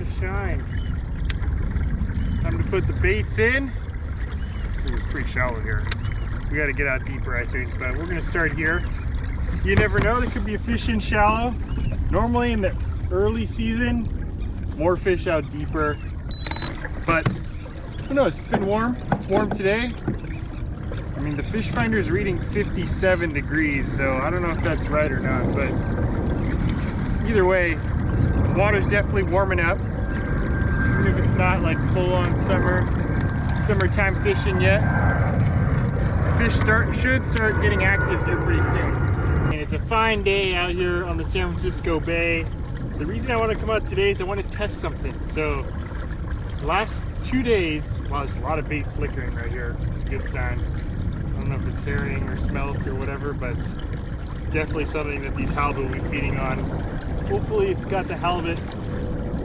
to shine. Time to put the baits in. Ooh, it's pretty shallow here. We got to get out deeper, I think, but we're going to start here. You never know, there could be a fish in shallow. Normally in the early season, more fish out deeper, but who knows? It's been warm. It's warm today. I mean, the fish finder is reading 57 degrees, so I don't know if that's right or not, but either way, water's definitely warming up. Even if it's not like full-on summertime fishing yet, fish should start getting active here pretty soon. And it's a fine day out here on the San Francisco Bay. The reason I want to come out today is I want to test something. So, the last 2 days, wow, there's a lot of bait flickering right here. Good sign. I don't know if it's herring or smelt or whatever, but definitely something that these halibut will be feeding on. Hopefully it's got the halibut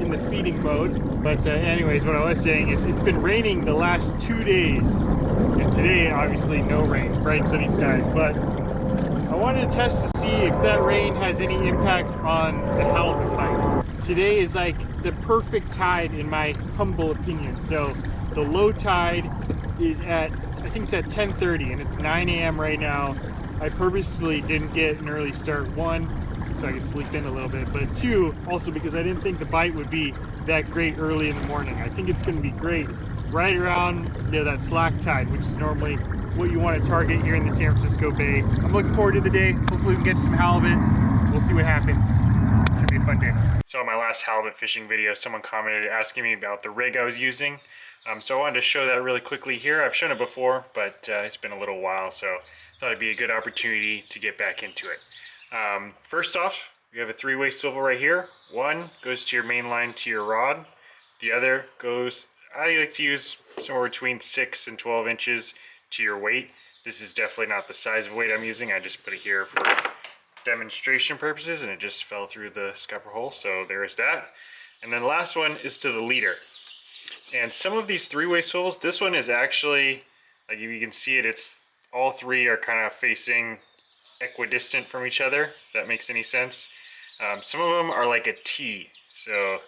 in the feeding mode. But anyways, what I was saying is it's been raining the last 2 days. And today, obviously no rain, bright sunny skies. But I wanted to test to see if that rain has any impact on the halibut bite. Today is like the perfect tide in my humble opinion. So the low tide is at, I think it's at 10:30 and it's 9 a.m. right now. I purposely didn't get an early start, 1, so I could sleep in a little bit, but 2, also because I didn't think the bite would be that great early in the morning. I think it's going to be great right around that slack tide, which is normally what you want to target here in the San Francisco Bay. I'm looking forward to the day. Hopefully we can get some halibut. We'll see what happens. Should be a fun day. So in my last halibut fishing video, someone commented asking me about the rig I was using. So I wanted to show that really quickly here. I've shown it before, but it's been a little while, so I thought it'd be a good opportunity to get back into it. First off, we have a 3-way swivel right here. One goes to your main line to your rod. The other goes, I like to use somewhere between 6 and 12 inches to your weight. This is definitely not the size of weight I'm using. I just put it here for demonstration purposes and it just fell through the scupper hole, so there's that. And then the last one is to the leader. And some of these 3-way swivels, this one is actually, like if you can see it, it's all 3 are kind of facing equidistant from each other, if that makes any sense. Some of them are like a T, so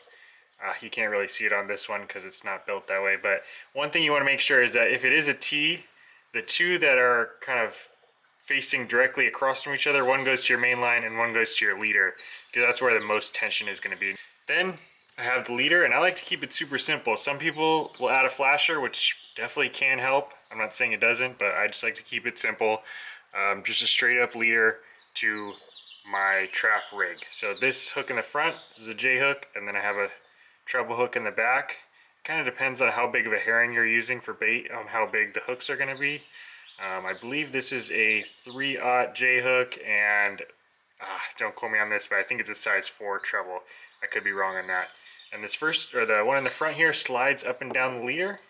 you can't really see it on this one because it's not built that way. But one thing you want to make sure is that if it is a T, the 2 that are kind of facing directly across from each other, one goes to your main line and one goes to your leader, because that's where the most tension is going to be. Then I have the leader, and I like to keep it super simple. Some people will add a flasher, which definitely can help. I'm not saying it doesn't, but I just like to keep it simple. Just a straight up leader to my trap rig. So this hook in the front is a J hook, and then I have a treble hook in the back. It kind of depends on how big of a herring you're using for bait, how big the hooks are going to be. I believe this is a 3/0 J hook, and don't quote me on this, but I think it's a size 4 treble. I could be wrong on that. And this first, or the one in the front here, slides up and down the leader.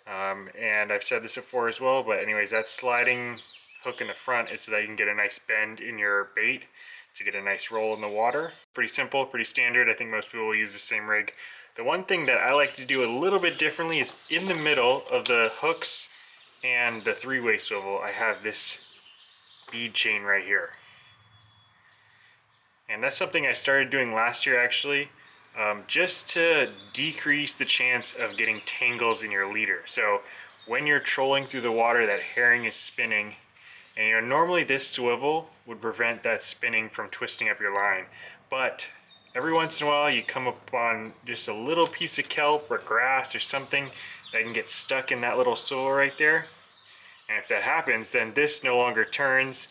And I've said this before as well, but anyways, that sliding hook in the front is so that you can get a nice bend in your bait to get a nice roll in the water. Pretty simple, pretty standard. I think most people will use the same rig. The one thing that I like to do a little bit differently is in the middle of the hooks and the 3-way swivel, I have this bead chain right here. And that's something I started doing last year actually, just to decrease the chance of getting tangles in your leader. So when you're trolling through the water, that herring is spinning, and normally this swivel would prevent that spinning from twisting up your line. But every once in a while you come upon just a little piece of kelp or grass or something that can get stuck in that little swivel right there. And if that happens, then this no longer turns,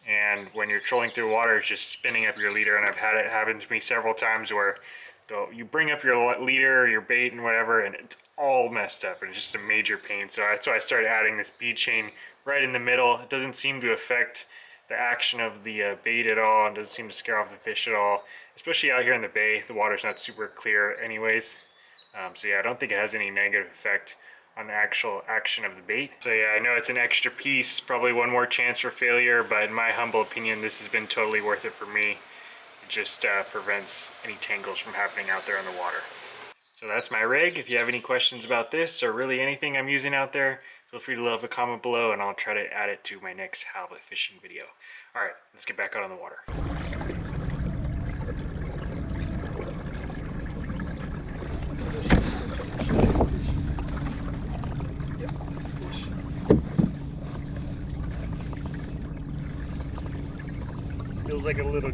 and when you're trolling through water, it's just spinning up your leader. And I've had it happen to me several times where you bring up your leader or your bait and whatever, and it's all messed up, and it's just a major pain. So that's why I started adding this bead chain right in the middle. It doesn't seem to affect the action of the bait at all, and doesn't seem to scare off the fish at all, especially out here in the bay. The water's not super clear anyways. So yeah, I don't think it has any negative effect on the actual action of the bait. So yeah, I know it's an extra piece, probably one more chance for failure, but in my humble opinion, this has been totally worth it for me. It just prevents any tangles from happening out there in the water. So that's my rig. If you have any questions about this or really anything I'm using out there, feel free to leave a comment below and I'll try to add it to my next halibut fishing video. All right, let's get back out on the water.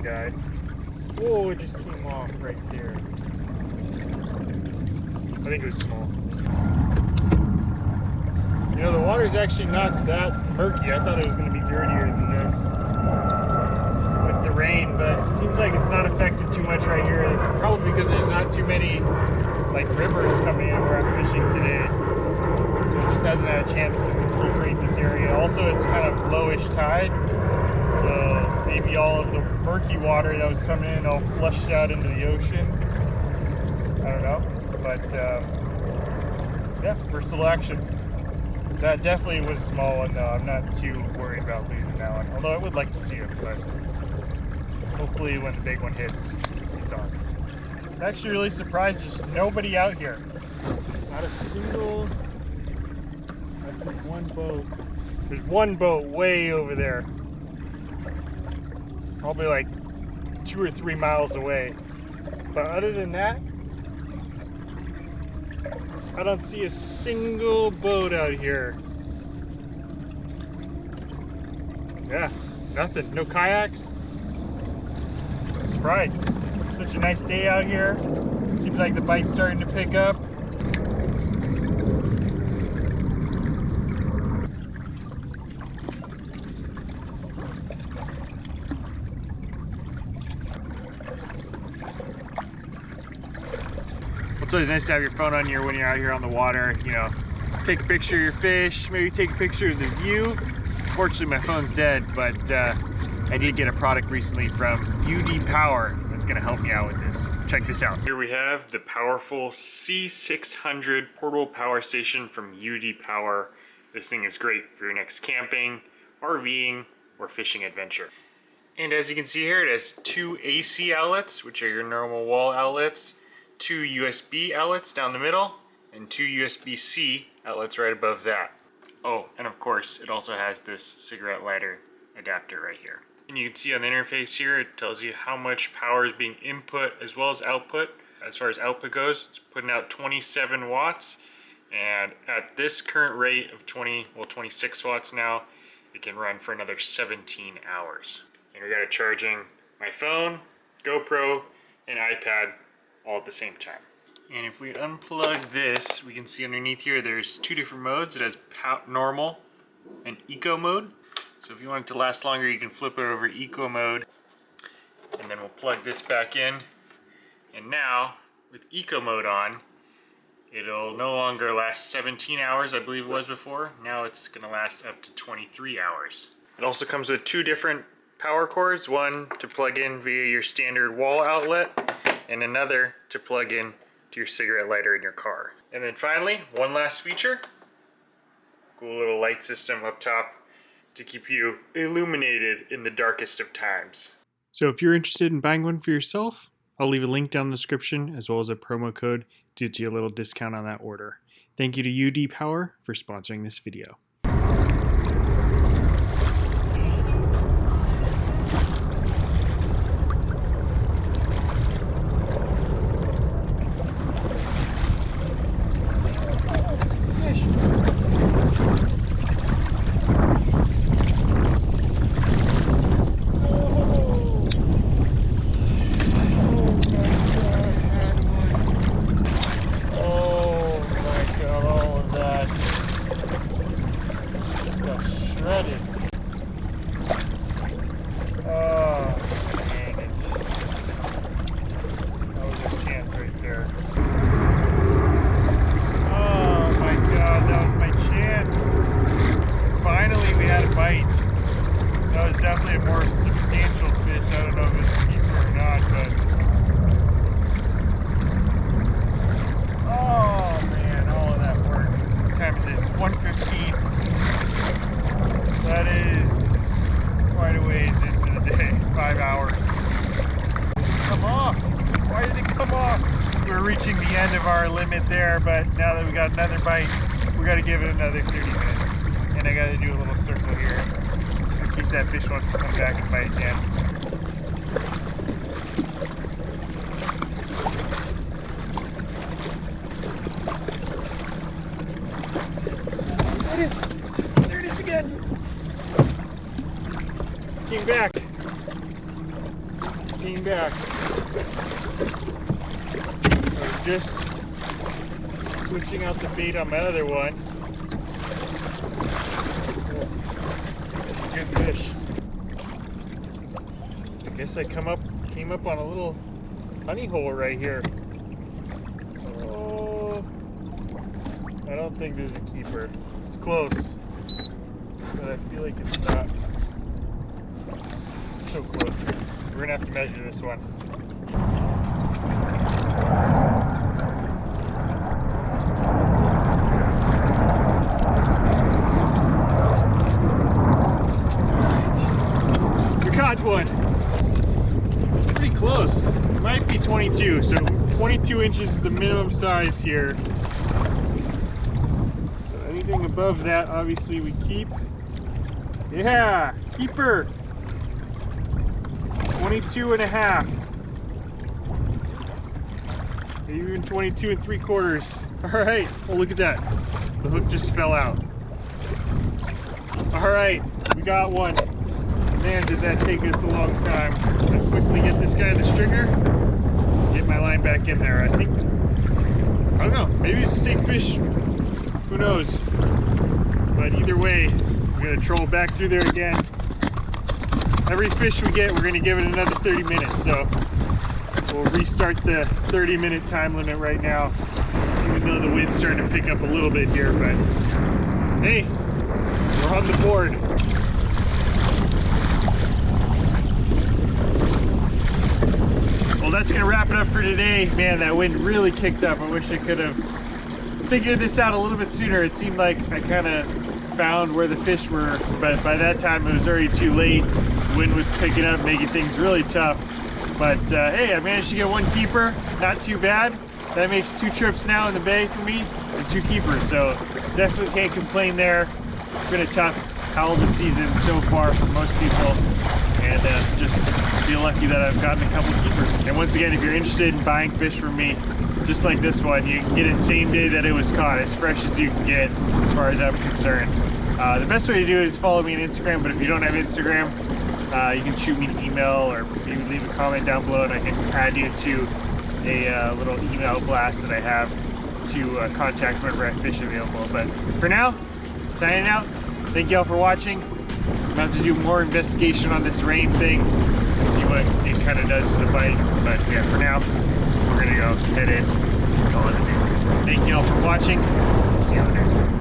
died. Whoa, it just came off right there. I think it was small. You know, the water's actually not that murky. I thought it was going to be dirtier than this with the rain, but it seems like it's not affected too much right here. It's probably because there's not too many like rivers coming in where I'm fishing today. So it just hasn't had a chance to infiltrate this area. Also, it's kind of lowish tide, so maybe all of the murky water that was coming in all flushed out into the ocean. I don't know, but yeah, first little action. That definitely was a small one though. I'm not too worried about losing that one, although I would like to see it, but hopefully when the big one hits, it's on. I'm actually really surprised there's nobody out here. Not a single, I think one boat. There's one boat way over there. Probably like 2 or 3 miles away. But other than that, I don't see a single boat out here. Yeah, nothing. No kayaks. I'm surprised. Such a nice day out here. Seems like the bite's starting to pick up. It's always nice to have your phone on you when you're out here on the water. You know, take a picture of your fish, maybe take a picture of the view. Fortunately, my phone's dead, but I did get a product recently from UD Power that's going to help me out with this. Check this out. Here we have the powerful C600 portable power station from UD Power. This thing is great for your next camping, RVing, or fishing adventure. And as you can see here, it has 2 AC outlets, which are your normal wall outlets, 2 USB outlets down the middle, and 2 USB-C outlets right above that. Oh, and of course, it also has this cigarette lighter adapter right here. And you can see on the interface here, it tells you how much power is being input as well as output. As far as output goes, it's putting out 27 watts. And at this current rate of 26 watts now, it can run for another 17 hours. And we got it charging my phone, GoPro, and iPad all at the same time. And if we unplug this, we can see underneath here there's 2 different modes. It has normal and eco mode. So if you want it to last longer, you can flip it over eco mode. And then we'll plug this back in. And now, with eco mode on, it'll no longer last 17 hours, I believe it was before. Now it's gonna last up to 23 hours. It also comes with 2 different power cords. One to plug in via your standard wall outlet, and another to plug in to your cigarette lighter in your car. And then finally, one last feature. Cool little light system up top to keep you illuminated in the darkest of times. So if you're interested in buying one for yourself, I'll leave a link down in the description as well as a promo code to get you a little discount on that order. Thank you to UD Power for sponsoring this video. Definitely a more substantial fish. I don't know if it's a keeper or not, but oh man, all of that work. What time is it? It's 1:15. That is quite a ways into the day. 5 hours. Come off. Why did it come off? We're reaching the end of our limit there, but now that we got another bite, we got to give it another 30 minutes. And I got to do a little circle here. In case that fish wants to come back and bite again. There it is! There it is again! Came back. just switching out the bait on my other one. Oh, good fish. I guess I came up on a little honey hole right here. Oh, I don't think there's a keeper. It's close, but I feel like it's not. So close. We're gonna have to measure this one. Alright. We caught one. It's pretty close. It might be 22. So 22 inches is the minimum size here. So anything above that, obviously we keep. Yeah, keeper. 22 and a half. Even 22 and 3/4. All right, well look at that. The hook just fell out. All right, we got one. Man, did that take us a long time. Let's quickly get this guy the stringer. Get my line back in there. I don't know, maybe it's a sink fish. Who knows? But either way, we're gonna troll back through there again. Every fish we get, we're going to give it another 30 minutes, so we'll restart the 30-minute time limit right now, even though the wind's starting to pick up a little bit here, but hey, we're on the board. Well, that's going to wrap it up for today. Man, that wind really kicked up. I wish I could have figured this out a little bit sooner. It seemed like I kind of found where the fish were, but by that time it was already too late. The wind was picking up, making things really tough. But hey, I managed to get one keeper, not too bad. That makes 2 trips now in the bay for me and 2 keepers, so definitely can't complain there. It's been a tough halibut season so far for most people, and just feel lucky that I've gotten a couple keepers. And once again, if you're interested in buying fish from me, just like this one, you can get it same day that it was caught, as fresh as you can get as far as I'm concerned. The best way to do it is follow me on Instagram, but if you don't have Instagram, you can shoot me an email or maybe leave a comment down below and I can add you to a little email blast that I have to contact whenever I have fish available. But for now, signing out. Thank you all for watching. I'm about to do more investigation on this rain thing and see what it kind of does to the bite. But yeah, for now, we're gonna go head in and call it a day. Thank you all for watching. See you on the next one.